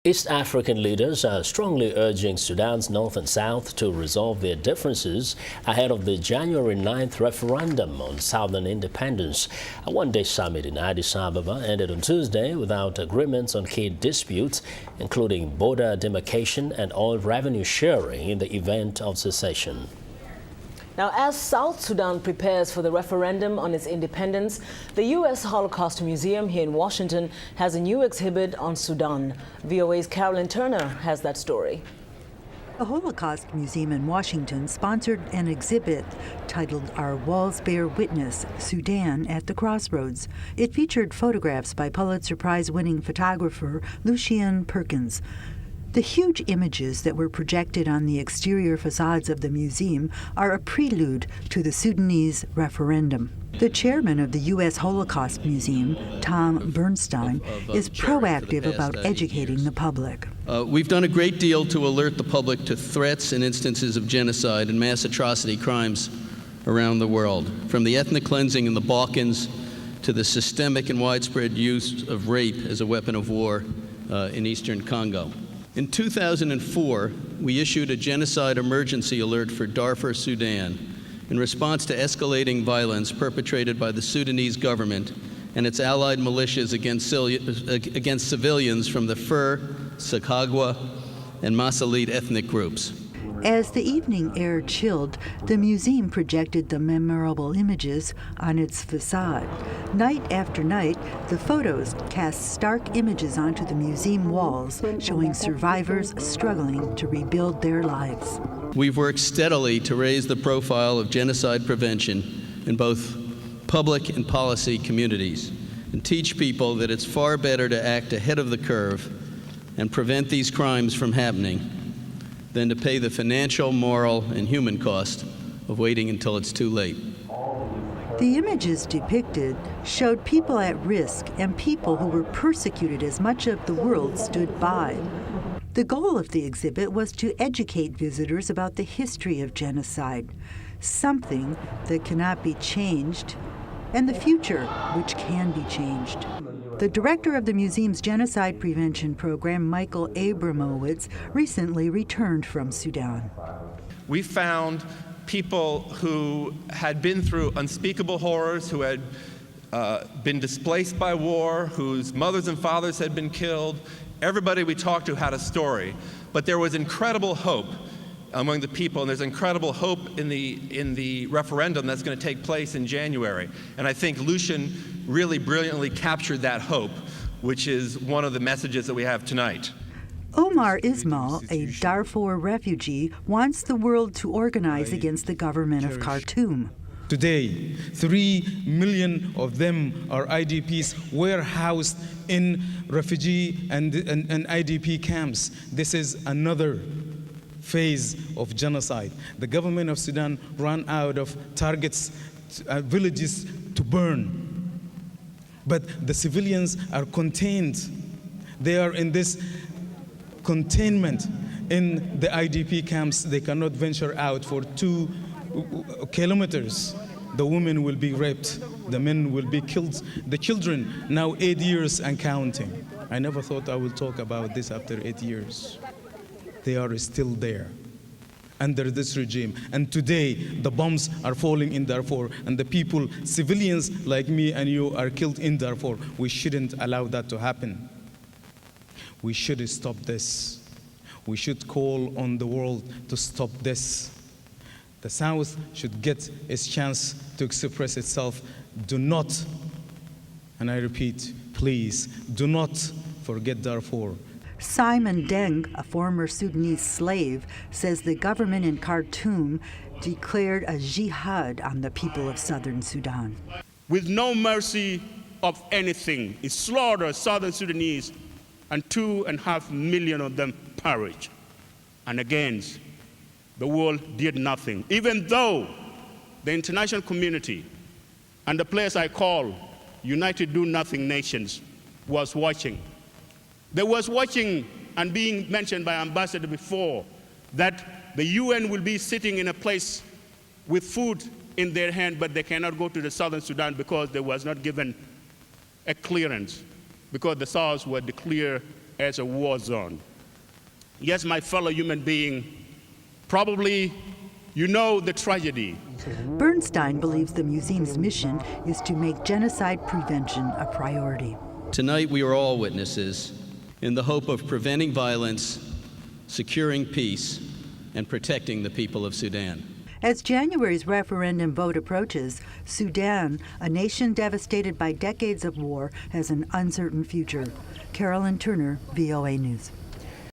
East African leaders are strongly urging Sudan's North and South to resolve their differences ahead of the January 9th referendum on Southern independence. A one-day summit in Addis Ababa ended on Tuesday without agreements on key disputes, including border demarcation and oil revenue sharing in the event of secession. Now, as South Sudan prepares for the referendum on its independence, the U.S. Holocaust Museum here in Washington has a new exhibit on Sudan. VOA's Carolyn Turner has that story. The Holocaust Museum in Washington sponsored an exhibit titled Our Walls Bear Witness, Sudan at the Crossroads. It featured photographs by Pulitzer Prize-winning photographer Lucien Perkins. The huge images that were projected on the exterior facades of the museum are a prelude to the Sudanese referendum. The chairman of the U.S. Holocaust Museum, Tom Bernstein, is proactive about educating the public. We've done a great deal to alert the public to threats and instances of genocide and mass atrocity crimes around the world, from the ethnic cleansing in the Balkans to the systemic and widespread use of rape as a weapon of war in eastern Congo. In 2004, we issued a genocide emergency alert for Darfur, Sudan, in response to escalating violence perpetrated by the Sudanese government and its allied militias against civilians from the Fur, Sakagwa, and Masalit ethnic groups. As the evening air chilled, the museum projected the memorable images on its facade. Night after night, the photos cast stark images onto the museum walls, showing survivors struggling to rebuild their lives. We've worked steadily to raise the profile of genocide prevention in both public and policy communities and teach people that it's far better to act ahead of the curve and prevent these crimes from happening than to pay the financial, moral, and human cost of waiting until it's too late. The images depicted showed people at risk and people who were persecuted as much of the world stood by. The goal of the exhibit was to educate visitors about the history of genocide, something that cannot be changed, and the future which can be changed. The director of the museum's genocide prevention program, Michael Abramowitz, recently returned from Sudan. We found people who had been through unspeakable horrors, who had been displaced by war, whose mothers and fathers had been killed. Everybody we talked to had a story, but there was incredible hope among the people, and there's incredible hope in the referendum that's going to take place in January. And I think Lucien really brilliantly captured that hope, which is one of the messages that we have tonight. Omar Ismail, a Darfur refugee, wants the world to organize against the government of Khartoum. Today, 3 million of them are IDPs warehoused in refugee and IDP camps. This is another phase of genocide. The government of Sudan ran out of targets, villages to burn. But the civilians are contained. They are in this containment in the IDP camps. They cannot venture out for 2 kilometers. The women will be raped. The men will be killed. The children, now 8 years and counting. I never thought I would talk about this after 8 years. They are still there under this regime. And today, the bombs are falling in Darfur, and the people, civilians like me and you, are killed in Darfur. We shouldn't allow that to happen. We should stop this. We should call on the world to stop this. The South should get its chance to express itself. Do not, and I repeat, please, do not forget Darfur. Simon Deng, a former Sudanese slave, says the government in Khartoum declared a jihad on the people of southern Sudan. With no mercy of anything, it slaughtered southern Sudanese, and 2.5 million of them perished. And again, the world did nothing, even though the international community and the place I call United Do Nothing Nations was watching. They was watching and being mentioned by Ambassador before that the UN will be sitting in a place with food in their hand, but they cannot go to the southern Sudan because they was not given a clearance, because the South were declared as a war zone. Yes, my fellow human being, probably you know the tragedy. Bernstein believes the museum's mission is to make genocide prevention a priority. Tonight we are all witnesses in the hope of preventing violence, securing peace, and protecting the people of Sudan. As January's referendum vote approaches, Sudan, a nation devastated by decades of war, has an uncertain future. Carolyn Turner, VOA News.